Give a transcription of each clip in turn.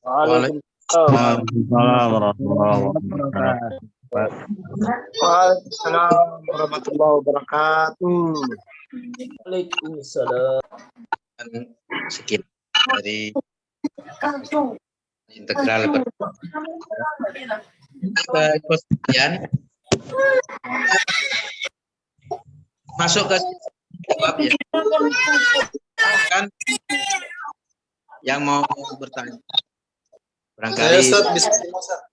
Waalaikumsalam. Waalaikumsalam warahmatullahi wabarakatuh. Waalaikumsalam warahmatullahi wabarakatuh. Waalaikumsalam. Sedikit dari integral kemudian masuk ke jawab ya. Kan yang mau bertanya barangkali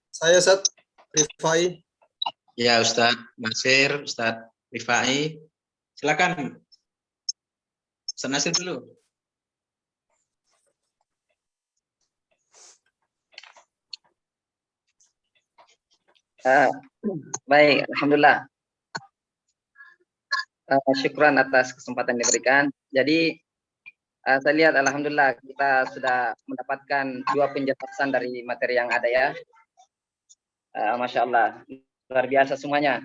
Saya Ustaz Rifai. Ya Ustadz Nasir, Ustadz Rifai, silakan. Ustadz Nasir dulu. Baik, alhamdulillah. Syukran atas kesempatan yang diberikan. Jadi saya lihat alhamdulillah kita sudah mendapatkan 2 penjelasan dari materi yang ada ya. Masya Allah, luar biasa semuanya.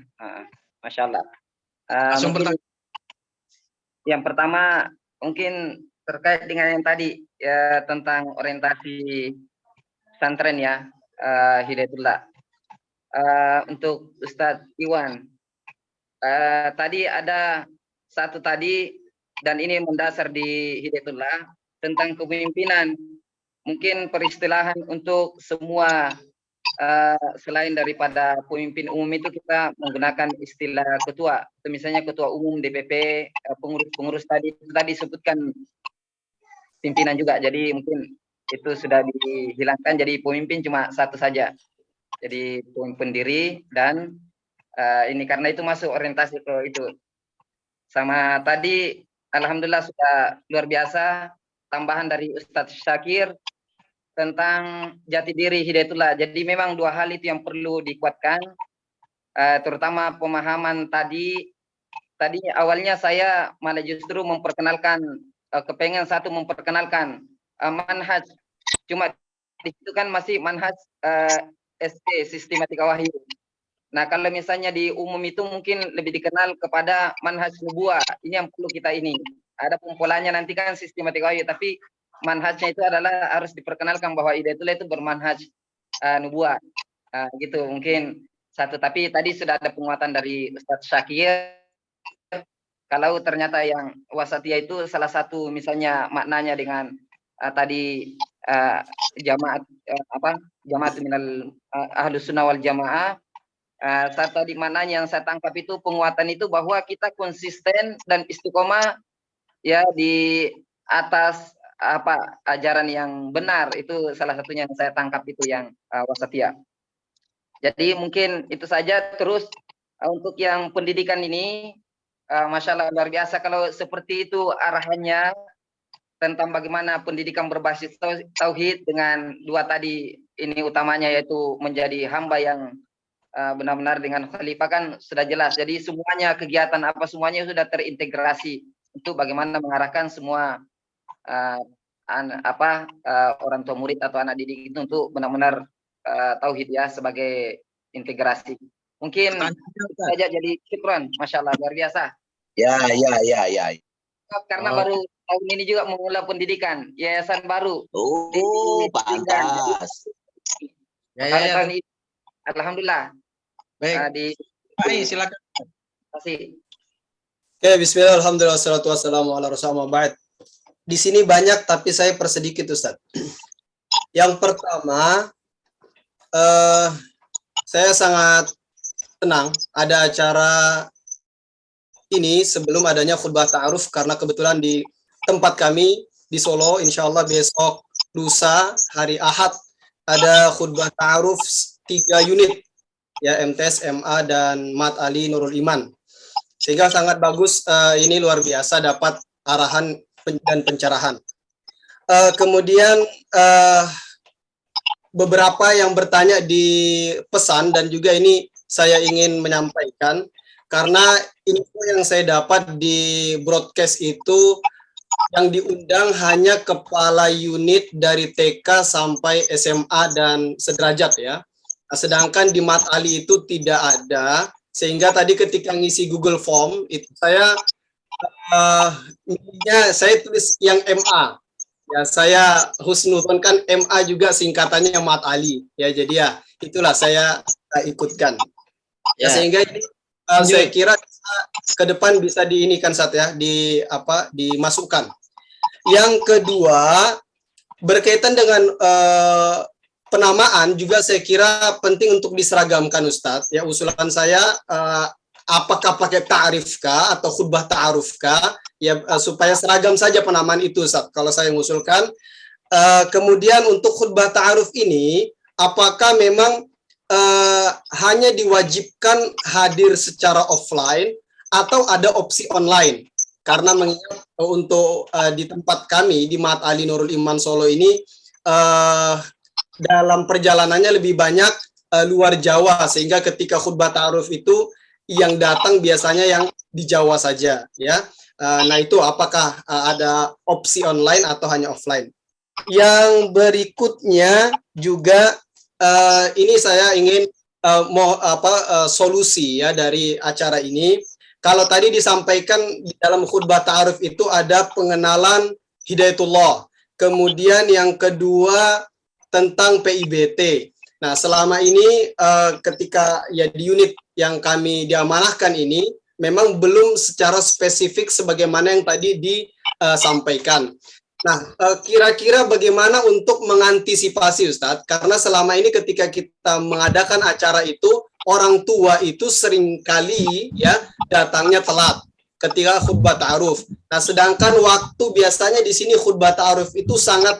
Masya Allah. Yang pertama mungkin terkait dengan yang tadi ya, tentang orientasi pesantren ya, Hidayatullah. Untuk Ustadz Iwan, tadi ada satu tadi dan ini mendasar di Hidayatullah tentang kepemimpinan. Mungkin peristilahan untuk semua selain daripada pemimpin umum itu kita menggunakan istilah ketua. Misalnya ketua umum DPP, pengurus-pengurus tadi sebutkan pimpinan juga. Jadi mungkin itu sudah dihilangkan. Jadi pemimpin cuma satu saja. Jadi pendiri dan ini karena itu masuk orientasi ke itu. Sama tadi alhamdulillah sudah luar biasa tambahan dari Ustadz Syakir tentang jati diri Hidayatullah. Jadi memang 2 hal itu yang perlu dikuatkan, terutama pemahaman tadi awalnya saya malah justru memperkenalkan kepengen memperkenalkan manhaj, cuma di situ kan masih manhaj ST, sistematika wahyu. Nah kalau misalnya di umum itu mungkin lebih dikenal kepada manhaj nubuah. Ini yang perlu kita ini. Ada polanya nanti kan sistematika wahyu, tapi manhajnya itu adalah harus diperkenalkan bahwa Hidayatullah itu bermanhaj nubuah. Gitu mungkin satu. Tapi tadi sudah ada penguatan dari Ustadz Syakir. Kalau ternyata yang wasatiyah itu salah satu misalnya maknanya dengan tadi jamaat minal ahlus sunnah wal jamaah. Saat tadi maknanya yang saya tangkap itu penguatan itu bahwa kita konsisten dan istiqomah ya di atas ajaran yang benar. Itu salah satunya yang saya tangkap itu yang wasatiyah. Jadi mungkin itu saja. Terus untuk yang pendidikan ini Masya Allah luar biasa kalau seperti itu arahannya tentang bagaimana pendidikan berbasis tauhid dengan 2 tadi ini utamanya yaitu menjadi hamba yang benar-benar dengan khalifah kan sudah jelas. Jadi semuanya kegiatan semuanya sudah terintegrasi untuk bagaimana mengarahkan semua orang tua murid atau anak didik itu untuk benar-benar tauhid ya sebagai integrasi. Mungkin saja jadi syukran, Masya Allah luar biasa. Ya. Karena baru tahun ini juga memulai pendidikan yayasan baru. Pantas. Ya. Alhamdulillah. Baik. Silakan. Terima kasih. Oke, bismillah, alhamdulillah, wassalatu wassalamu ala rasulillah. Di sini banyak tapi saya persedikit Ustaz. Yang pertama, saya sangat tenang ada acara ini sebelum adanya khutbah ta'aruf karena kebetulan di tempat kami di Solo, insya Allah besok lusa hari Ahad ada khutbah ta'aruf 3 unit ya, MTS, MA dan Mat Ali Nurul Iman. Sehingga sangat bagus, ini luar biasa dapat arahan dan pencerahan. Kemudian beberapa yang bertanya di pesan dan juga ini saya ingin menyampaikan karena info yang saya dapat di broadcast itu yang diundang hanya kepala unit dari TK sampai SMA dan sederajat ya. Sedangkan di Mat Ali itu tidak ada, sehingga tadi ketika ngisi Google Form itu saya tulis yang MA. Ya, saya husnuzon kan MA juga singkatannya Mat Ali. Ya, jadi ya itulah saya ikutkan. Ya, sehingga ini saya kira ke depan bisa diinikan ya, dimasukkan. Yang kedua, berkaitan dengan penamaan juga saya kira penting untuk diseragamkan Ustadz. Ya, usulan saya apakah pakai ta'rifkah atau khutbah ta'arufkah, ya supaya seragam saja penamaan itu Ustadz. Kalau saya mengusulkan, kemudian untuk khutbah ta'aruf ini apakah memang hanya diwajibkan hadir secara offline atau ada opsi online? Karena mengingat untuk di tempat kami di Mahat Ali Nurul Iman Solo ini dalam perjalanannya lebih banyak luar Jawa, sehingga ketika khutbah ta'aruf itu yang datang biasanya yang di Jawa saja, ya. Nah, itu apakah ada opsi online atau hanya offline? Yang berikutnya juga ini saya ingin solusi ya dari acara ini. Kalau tadi disampaikan di dalam khutbah ta'aruf itu ada pengenalan Hidayatullah. Kemudian yang kedua tentang PIBT. Nah, selama ini ketika ya di unit yang kami diamanahkan ini memang belum secara spesifik sebagaimana yang tadi disampaikan. Nah, kira-kira bagaimana untuk mengantisipasi Ustadz? Karena selama ini ketika kita mengadakan acara itu, orang tua itu seringkali ya datangnya telat ketika khutbah ta'aruf. Nah, sedangkan waktu biasanya di sini khutbah ta'aruf itu sangat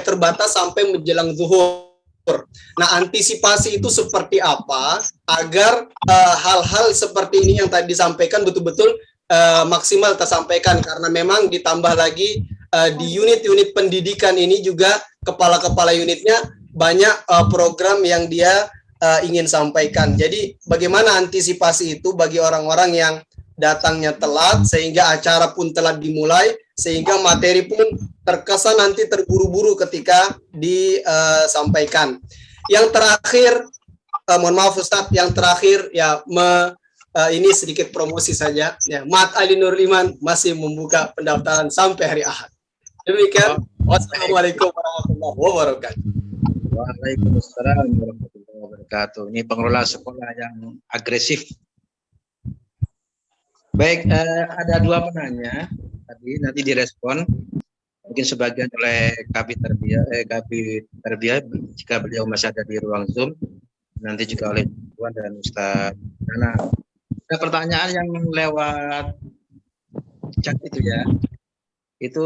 terbatas sampai menjelang zuhur. Nah, antisipasi itu seperti apa agar hal-hal seperti ini yang tadi disampaikan betul-betul maksimal tersampaikan, karena memang ditambah lagi di unit-unit pendidikan ini juga kepala-kepala unitnya banyak program yang dia ingin sampaikan. Jadi bagaimana antisipasi itu bagi orang-orang yang datangnya telat sehingga acara pun telat dimulai, sehingga materi pun terkesan nanti terburu-buru ketika disampaikan. Yang terakhir, mohon maaf Ustadz, yang terakhir ya ini sedikit promosi saja. Ya, Mahat Ali Nurul Iman masih membuka pendaftaran sampai hari Ahad. Demikian. Wassalamualaikum warahmatullahi wabarakatuh. Waalaikumsalam warahmatullahi wabarakatuh. Ini pengelola sekolah yang agresif. Baik, ada dua penanya tadi, nanti direspon mungkin sebagian oleh Kabid Tarbiyah jika beliau masih ada di ruang Zoom, nanti juga oleh Tuan dan Ustaz Nana. Ada pertanyaan yang lewat chat itu ya, itu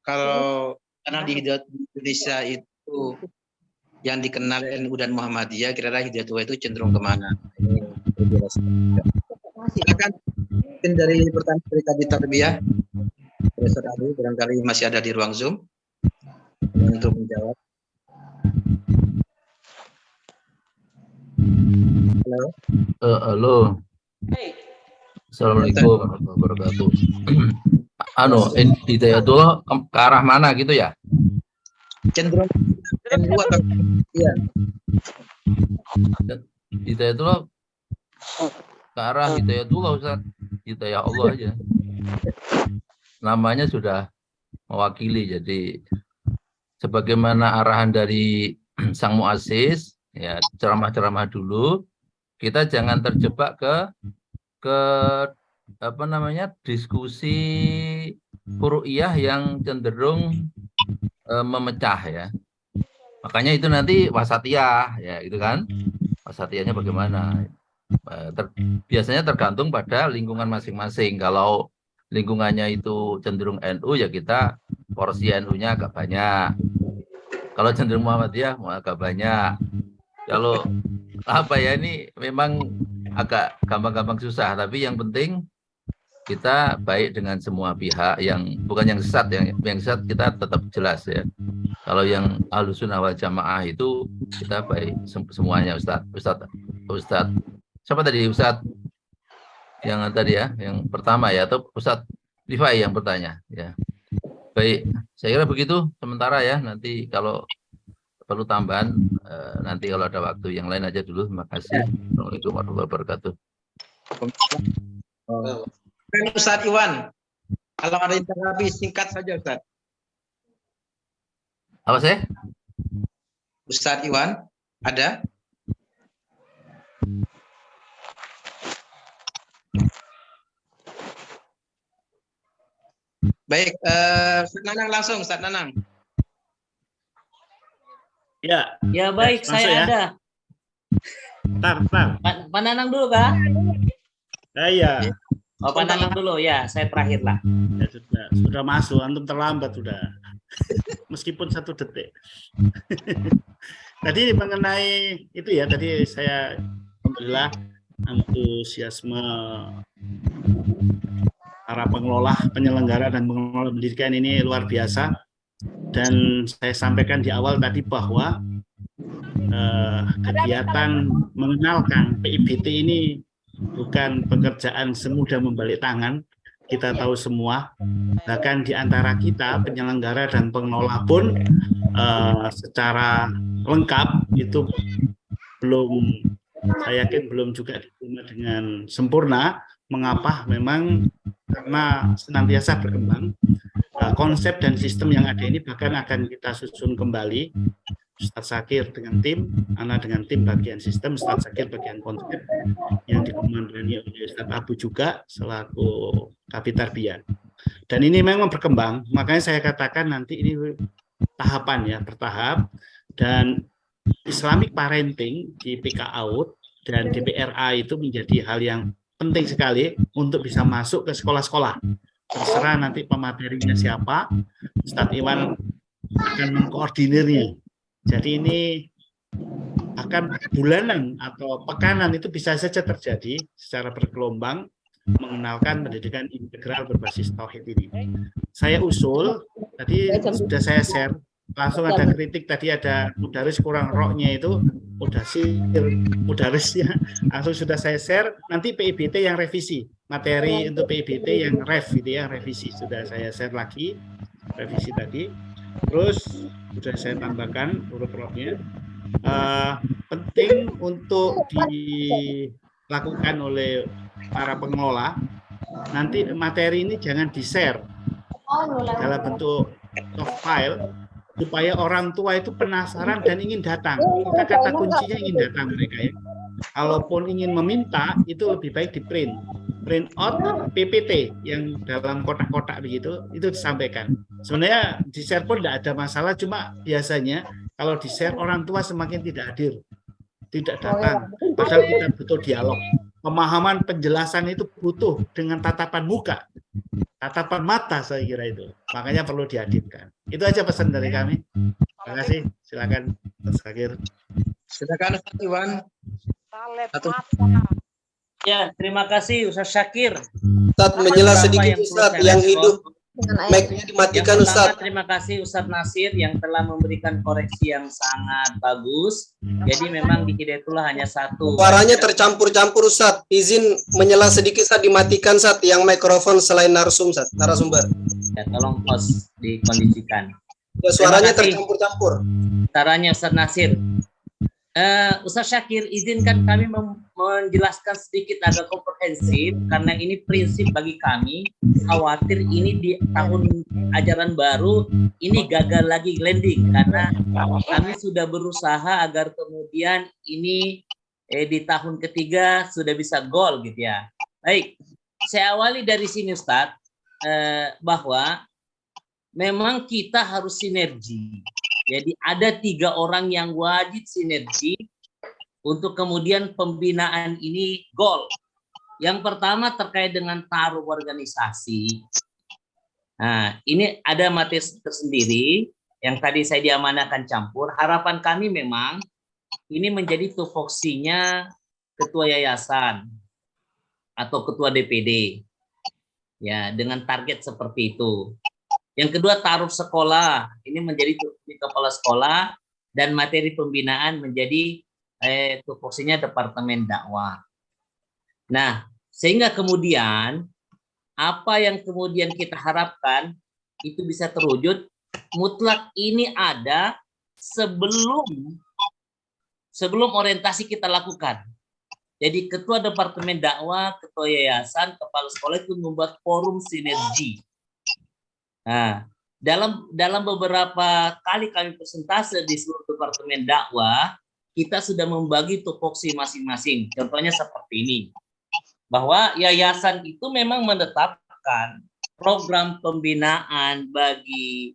kalau karena di Indonesia itu yang dikenal NU dan Muhammadiyah, kira-kira Hidayatullah itu cenderung kemana? Silakan dari pertanyaan dari Kabid Tarbiyah, Profesor Ali barangkali masih ada di ruang Zoom untuk menjawab. Halo. Halo. Assalamualaikum warahmatullahi wabarakatuh. Hidayatullah ke arah mana gitu ya? Cenderung NU atau iya. Hidayatullah ke arah Hidayatullah Ustaz. Hidayah Allah aja. Namanya sudah mewakili, jadi sebagaimana arahan dari sang muassis ya, ceramah-ceramah dulu, kita jangan terjebak ke diskusi furu'iyah yang cenderung memecah ya. Makanya itu nanti wasatiyah ya, itu kan. Wasatiyahnya bagaimana? Biasanya tergantung pada lingkungan masing-masing. Kalau lingkungannya itu cenderung NU, ya kita porsi NU-nya agak banyak. Kalau cenderung Muhammadiyah agak banyak. Kalau ini memang agak gampang-gampang susah, tapi yang penting kita baik dengan semua pihak, yang bukan yang sesat, yang sesat kita tetap jelas ya. Kalau yang Ahlussunnah wal Jamaah itu kita baik semuanya. Ustadz siapa tadi Ustadz yang tadi ya, yang pertama ya, atau Ustadz Rifai yang bertanya ya. Baik, saya kira begitu sementara ya, nanti kalau perlu tambahan nanti kalau ada waktu yang lain aja dulu. Terima kasih. Assalamualaikum warahmatullahi wabarakatuh. Ustadz Iwan, kalau ada intervensi singkat saja Ustadz. Apa sih? Ustadz Iwan, ada? Baik, Ustadz Nanang langsung, Ustadz Nanang. Ya, Ya baik, masuk saya ya. ada. Ntar. Pak Nanang dulu kah? Iya. Oh, Pak Nanang dulu ya, saya terakhir lah. Ya sudah masuk, antum terlambat sudah. Meskipun 1 detik. Tadi mengenai itu ya, tadi saya alhamdulillah antusiasme para pengelola, penyelenggara dan pengelola pendidikan ini luar biasa. Dan saya sampaikan di awal tadi bahwa kegiatan mengenalkan PIBT ini bukan pekerjaan semudah membalik tangan. Kita tahu semua, bahkan di antara kita penyelenggara dan pengelola pun secara lengkap itu belum, saya yakin belum juga diterima dengan sempurna. Mengapa? Memang karena senantiasa berkembang. Konsep dan sistem yang ada ini bahkan akan kita susun kembali. Ustadz Zakir dengan tim, Ana dengan tim bagian sistem, Ustadz Zakir bagian konsep yang dikomandoi oleh Ustadz Abu juga selaku Kabid Tarbiyah. Dan ini memang berkembang, makanya saya katakan nanti ini tahapan ya, bertahap. Dan Islamic Parenting di PKAUD dan DPRA itu menjadi hal yang penting sekali untuk bisa masuk ke sekolah-sekolah. Terserah nanti pematerinya siapa, Ustadz Iwan akan mengkoordinirnya. Jadi ini akan bulanan atau pekanan itu bisa saja terjadi secara bergelombang mengenalkan pendidikan integral berbasis tauhid ini. Saya usul, tadi sudah saya share, langsung ada kritik tadi ada mudaris kurang roknya itu, mudarisnya langsung sudah saya share, nanti PIBT yang revisi, materi untuk PIBT yang gitu ya, revisi sudah saya share lagi, revisi tadi. Terus sudah saya tambahkan huruf-hurufnya. Penting untuk dilakukan oleh para pengelola, nanti materi ini jangan di-share dalam bentuk soft file, supaya orang tua itu penasaran dan ingin datang. Kita kata kuncinya ingin datang mereka ya. Kalaupun ingin meminta, itu lebih baik di print out PPT yang dalam kotak-kotak begitu, itu disampaikan. Sebenarnya di share pun tidak ada masalah, cuma biasanya kalau di share orang tua semakin tidak hadir, tidak datang. Padahal kita butuh dialog. Pemahaman penjelasan itu butuh dengan tatapan muka, tatapan mata, saya kira itu. Makanya perlu dihadirkan. Itu aja pesan dari kami. Terima kasih. Silakan Mas Zakir. Silakan Ustadz Iwan. Ya, terima kasih Ustadz Syakir. Ustadz menyela sedikit Yang Ustadz, perlu saya yang respon. hidup mic-nya dimatikan Yang pertama, Ustadz. terima kasih Ustadz Nasir yang telah memberikan koreksi yang sangat bagus. Jadi memang di Hidayatullah hanya satu. Suaranya tercampur-campur Ustadz. Izin menyela sedikit Ustadz, dimatikan Ustadz yang mikrofon selain narasumber. Ya, tolong host dikondisikan. Ya, suaranya Terima kasih. tercampur-campur. Caranya Ustadz Nasir. Ustadz Syakir, izinkan kami menjelaskan sedikit agak komprehensif karena ini prinsip bagi kami. Khawatir ini di tahun ajaran baru ini gagal lagi landing karena kami sudah berusaha agar kemudian ini di tahun ketiga sudah bisa goal gitu ya. Baik, saya awali dari sini Ustadz, bahwa memang kita harus sinergi. Jadi ada 3 orang yang wajib sinergi untuk kemudian pembinaan ini goal. Yang pertama terkait dengan taruh organisasi. Nah, ini ada materi tersendiri yang tadi saya diamanahkan campur. Harapan kami memang ini menjadi tupoksinya ketua yayasan atau ketua DPD. Ya, dengan target seperti itu. Yang kedua, taruh sekolah. Ini menjadi kepala sekolah dan materi pembinaan menjadi tupoksinya Departemen Dakwah. Nah, sehingga kemudian apa yang kemudian kita harapkan itu bisa terwujud mutlak ini ada sebelum orientasi kita lakukan. Jadi ketua Departemen Dakwah, ketua yayasan, kepala sekolah itu membuat forum sinergi. Nah, dalam beberapa kali kami persentase di seluruh departemen dakwah, kita sudah membagi tupoksi masing-masing. Contohnya seperti ini, bahwa yayasan itu memang menetapkan program pembinaan bagi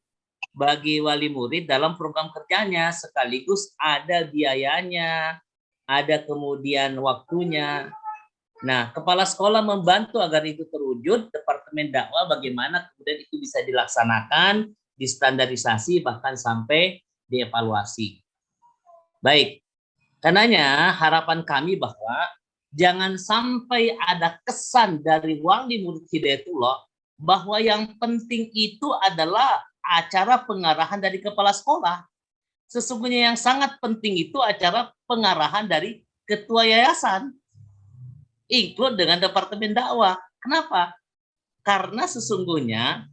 wali murid dalam program kerjanya, sekaligus ada biayanya, ada kemudian waktunya. Nah, kepala sekolah membantu agar itu terwujud, departemen dakwah bagaimana kemudian itu bisa dilaksanakan, distandarisasi, bahkan sampai dievaluasi. Baik, karenanya harapan kami bahwa jangan sampai ada kesan dari wali murid Hidayatullah bahwa yang penting itu adalah acara pengarahan dari kepala sekolah. Sesungguhnya yang sangat penting itu acara pengarahan dari ketua yayasan, include dengan departemen dakwah. Kenapa? Karena sesungguhnya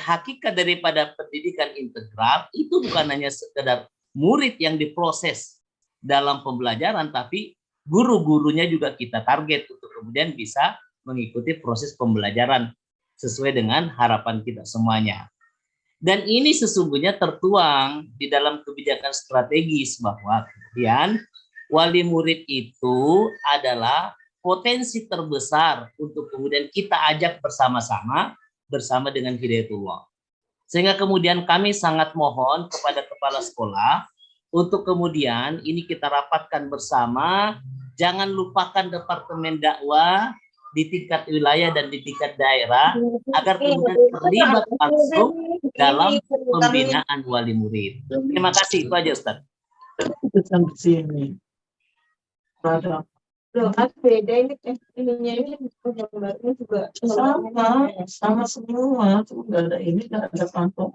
hakikat daripada pendidikan integral itu bukan hanya sekedar murid yang diproses dalam pembelajaran, tapi guru-gurunya juga kita target untuk kemudian bisa mengikuti proses pembelajaran sesuai dengan harapan kita semuanya. Dan ini sesungguhnya tertuang di dalam kebijakan strategis bahwa kemudian wali murid itu adalah potensi terbesar untuk kemudian kita ajak bersama-sama bersama dengan Hidayatullah. Sehingga kemudian kami sangat mohon kepada kepala sekolah untuk kemudian ini kita rapatkan bersama, jangan lupakan departemen dakwah di tingkat wilayah dan di tingkat daerah agar kemudian terlibat langsung dalam pembinaan wali murid. Terima kasih, itu aja Ustaz. Sampai sini. Ada Loh, kan beda ini ininya ini gambarnya juga sama semua, tuh nggak ada ini, nggak ada kantong.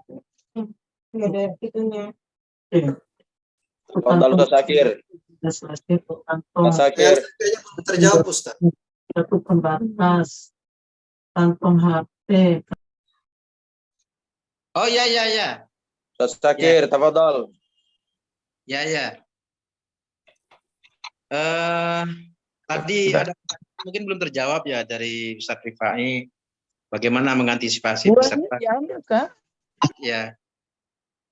nggak ada itunya. Tafadhal Ustaz Syakir. Kantong Syakir. Kayaknya terjawab Ustaz. satu pembatas, kantong HP. Oh ya. Ustaz Syakir, tafadhal. Ya. Tadi ada mungkin belum terjawab ya dari Ustaz Rifai bagaimana mengantisipasi peserta. Ya.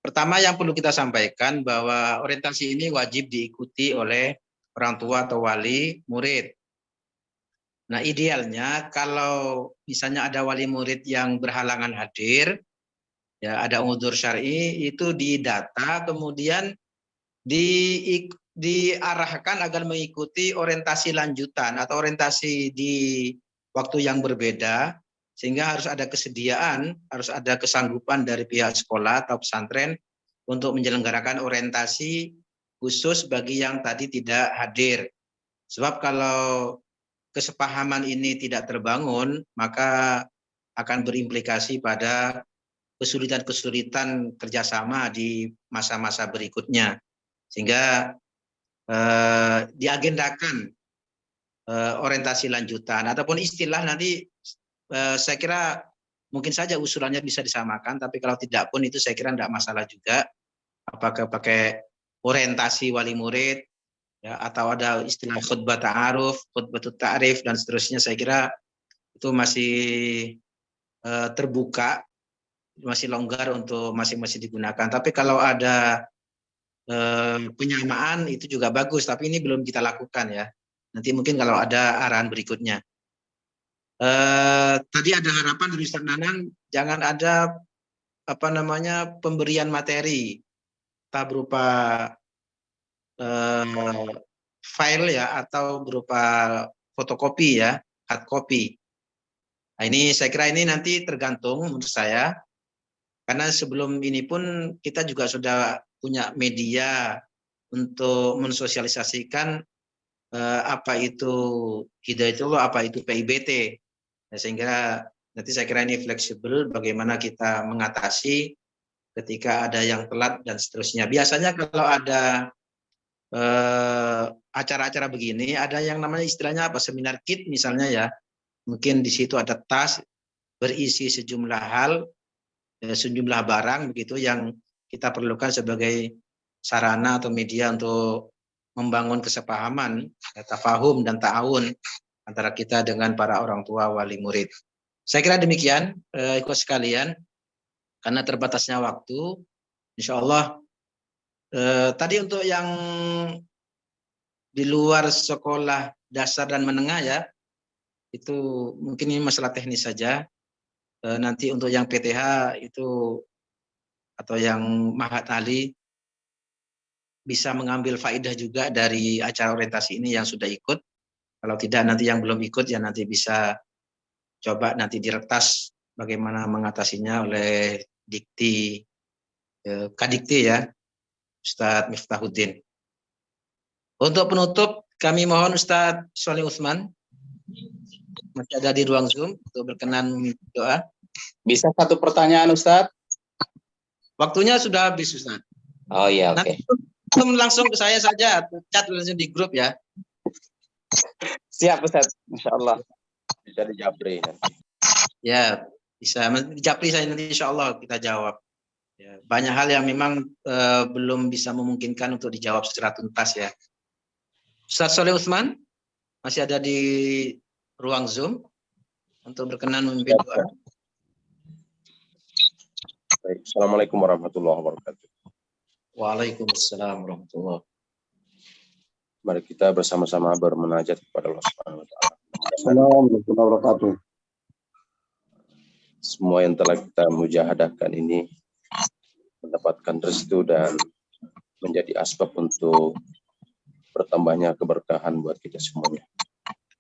Pertama yang perlu kita sampaikan bahwa orientasi ini wajib diikuti oleh orang tua atau wali murid. Nah, idealnya kalau misalnya ada wali murid yang berhalangan hadir, ya ada uzur syar'i, itu didata kemudian diarahkan agar mengikuti orientasi lanjutan atau orientasi di waktu yang berbeda, sehingga harus ada kesediaan, harus ada kesanggupan dari pihak sekolah atau pesantren untuk menyelenggarakan orientasi khusus bagi yang tadi tidak hadir. Sebab kalau kesepahaman ini tidak terbangun, maka akan berimplikasi pada kesulitan-kesulitan kerjasama di masa-masa berikutnya. Sehingga diagendakan orientasi lanjutan ataupun istilah nanti saya kira mungkin saja usulannya bisa disamakan, tapi kalau tidak pun itu saya kira tidak masalah juga. Apakah pakai orientasi wali murid ya, atau ada istilah khutbah ta'aruf, khutbah ta'rif dan seterusnya, saya kira itu masih terbuka, masih longgar untuk masing-masing digunakan. Tapi kalau ada penyamaan itu juga bagus, tapi ini belum kita lakukan ya. Nanti mungkin kalau ada arahan berikutnya. Tadi ada harapan dari Ustaz Nanang jangan ada pemberian materi entah berupa file ya atau berupa fotokopi ya, hard copy. Nah, ini saya kira ini nanti tergantung menurut saya, karena sebelum ini pun kita juga sudah punya media untuk mensosialisasikan apa itu Hidayatullah, apa itu PIBT. Nah, sehingga nanti saya kira ini fleksibel bagaimana kita mengatasi ketika ada yang telat dan seterusnya. Biasanya kalau ada acara-acara begini, ada yang namanya istilahnya seminar kit misalnya ya. Mungkin di situ ada tas berisi sejumlah hal, sejumlah barang begitu yang kita perlukan sebagai sarana atau media untuk membangun kesepahaman, tafahum dan ta'awun antara kita dengan para orang tua wali murid. Saya kira demikian, ikut sekalian. karena terbatasnya waktu, insya Allah tadi untuk yang di luar sekolah dasar dan menengah ya, itu mungkin ini masalah teknis saja. Nanti untuk yang PTH itu atau yang Mahat Ali bisa mengambil faedah juga dari acara orientasi ini yang sudah ikut. Kalau tidak nanti yang belum ikut ya nanti bisa coba nanti diretas bagaimana mengatasinya oleh dikti Kadikti ya, Ustadz Miftahuddin. Untuk penutup kami mohon Ustadz Sholeh Utsman masih ada di ruang Zoom untuk berkenan doa. Bisa satu pertanyaan Ustadz? Waktunya sudah habis Ustadz. Oh iya, oke. Langsung ke saya saja, chat langsung di grup ya. Siap Ustadz, Insya Allah. Bisa dijabri nanti. Ya, bisa dijapri saya nanti insya Allah kita jawab. Ya, banyak hal yang memang belum bisa memungkinkan untuk dijawab secara tuntas ya. Ustadz Sholeh Utsman masih ada di ruang Zoom untuk berkenan memimpin doa. Baik. Assalamualaikum warahmatullahi wabarakatuh. Waalaikumsalam warahmatullahi wabarakatuh. Mari kita bersama-sama bermunajat kepada Allah Subhanahu wa taala. Assalamualaikum warahmatullahi wabarakatuh. Semua yang telah kita mujahadahkan ini mendapatkan restu dan menjadi asbab untuk bertambahnya keberkahan buat kita semuanya.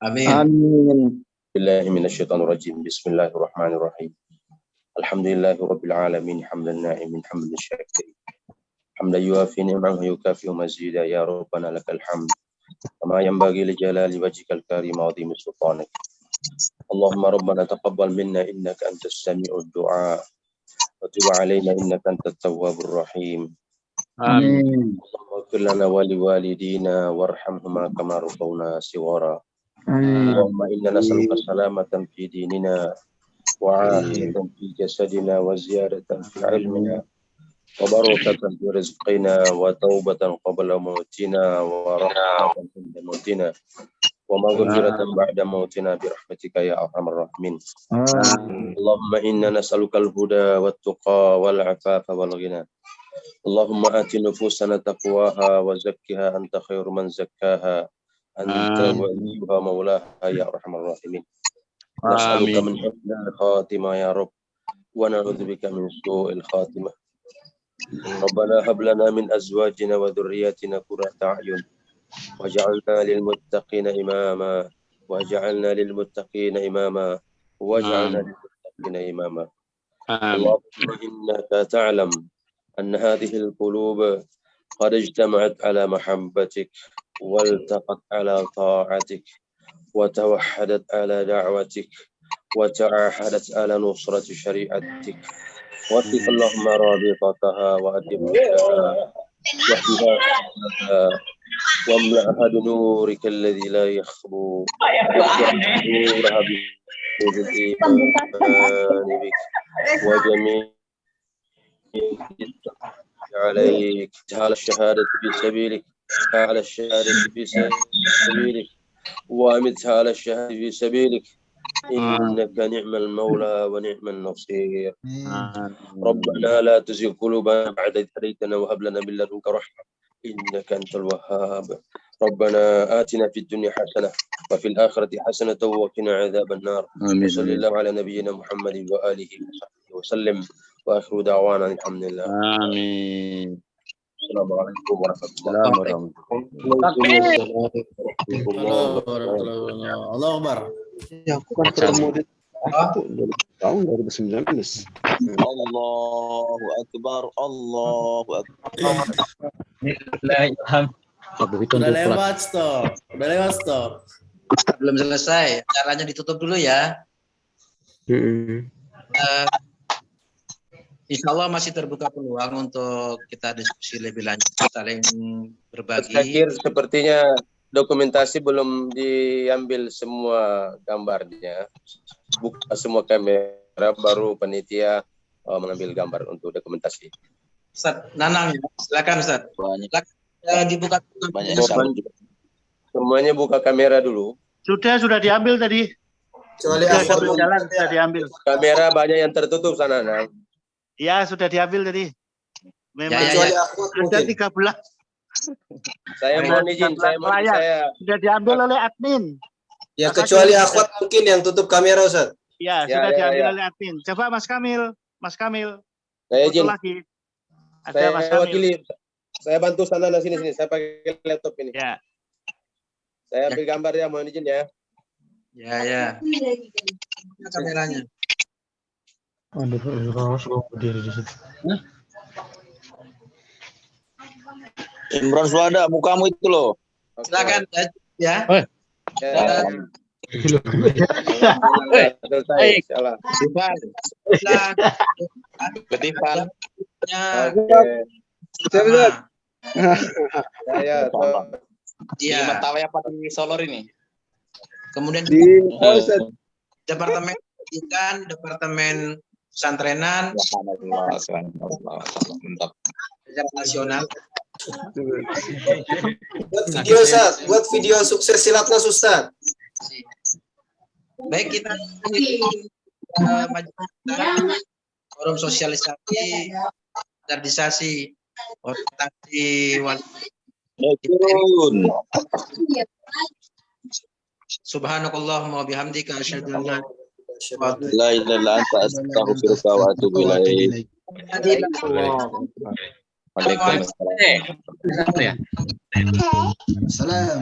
Amin. Amin. Billahi minasyaitonirrajim. Bismillahirrahmanirrahim. Alhamdulillahirabbil alamin hamdan na'imin hamdan syakirin. Hamdan yuafi ni'amahu wa yukafi'u mazida ya rabbana lakal hamd. Kama yanbaghi li jalali wajhikal karim wa 'azimi sultanik. Allahumma rabbana taqabbal minna innaka antas sami'ud du'a wa tub 'alaina innaka antat tawwabur rahim. Amin. Allahumma ighfir lana wa liwalidina warhamhuma kama rabbawna shighara. Amin. Allahumma inna nas'aluka salamatan fi dinina wa 'afiyatan fi jasadina wa ziyadatan fi 'ilmina wa barakatan fi rizqina wa taubatan qabla mautina wa rahmatan inda mautina wa maghfiratan ba'da mautina bi rahmatika ya arhamar rahimin. Allahumma inna nas'aluka al-huda wat tuqa wal 'afafa wal ghina. Allahumma ati nufusana taqwaha wa zakkiha anta khairu man zakkaha anta waliyuha maulaha ya arhamar rahimin. Nas'aluka min husnil khatimah ya Rabb wa na'udzubika min su'il khatimah. Rabbana hab lana min azwajina wa dhurriyyatina qurrata a'yun waj'alna lil muttaqina imama waj'alna lil muttaqina imama waj'alna lil muttaqina imama. Allahumma innaka ta'lam أن هذه القلوب قد اجتمعت على محبتك والتقت على طاعتك وتوحدت على دعوتك وتعاهدت على نصرة شريعتك وثق اللهم رابطتها وأدمها واحفظها واملأها بنورك الذي لا يخبو وافتح نورها بنور الإيمان بك وجميع عليك جعل الشهادة في سبيلك جعل الشهادة في سبيلك وأمتها على الشهادة في سبيلك إنك نعم المولى ونعم النصير. ربنا لا تزغ قلوبنا بعد إذ هديتنا وهب لنا من لدنك رحمة إنك أنت الوهاب. ربنا آتنا في الدنيا حسنة وفي الآخرة حسنة وقنا عذاب النار. وصلى الله على نبينا محمد وآله وصحبه وسلم وآخر دعوانا الحمد لله. Amin. Assalamualaikum warahmatullahi wabarakatuh. Allah Akbar. Ya, aku kan ketemu di tahun 2019. Allahu Akbar, Allahu Akbar. Udah lewat stop. Udah lewat stop. Belum selesai, caranya ditutup dulu ya. Insya Allah masih terbuka peluang untuk kita diskusi lebih lanjut, saling berbagi. Akhir sepertinya dokumentasi belum diambil semua gambarnya, buka semua kamera, baru panitia mengambil gambar untuk dokumentasi. Ustaz Nanang, silakan Ustaz. Dibuka Banyak semuanya buka kamera dulu. Sudah diambil tadi. Kecuali Sudah jalan sudah diambil. Kamera banyak yang tertutup sana, Nang. Ya, sudah diambil tadi. Memang Kecuali akhwat ada mungkin. 13. Saya mohon izin, Sudah diambil oleh admin. Ya, kecuali akhwat mungkin yang tutup kamera, Ustaz. Ya, Ya, sudah ya, diambil ya. oleh admin. Coba Mas Kamil. Saya Foto izin. lagi. Ada Mas Saya Kamil. wakili. Saya bantu sana sini. Saya pakai laptop ini. Ya. Saya ambil gambar ya, mohon izin ya. Ya. Kameranya. Imron Suada, mukamu itu loh. Silakan ya. Ya. Baik. Salah. Ketipan. Saya Di Mentawai apa di Solor ini? Kemudian di Departemen Pendidikan, Departemen Pesantrenan, Mantap. secara nasional. Buat video, Ustaz. Buat video sukses silatnas, Ustaz. Baik, kita forum sosialisasi, standarisasi, orientasi Turun. Subhanakallahumma wa bihamdika asyhadu an la La ilaha illa anta astaghfiruka wa atubu ilaik. Waalaikumsalam. Salam.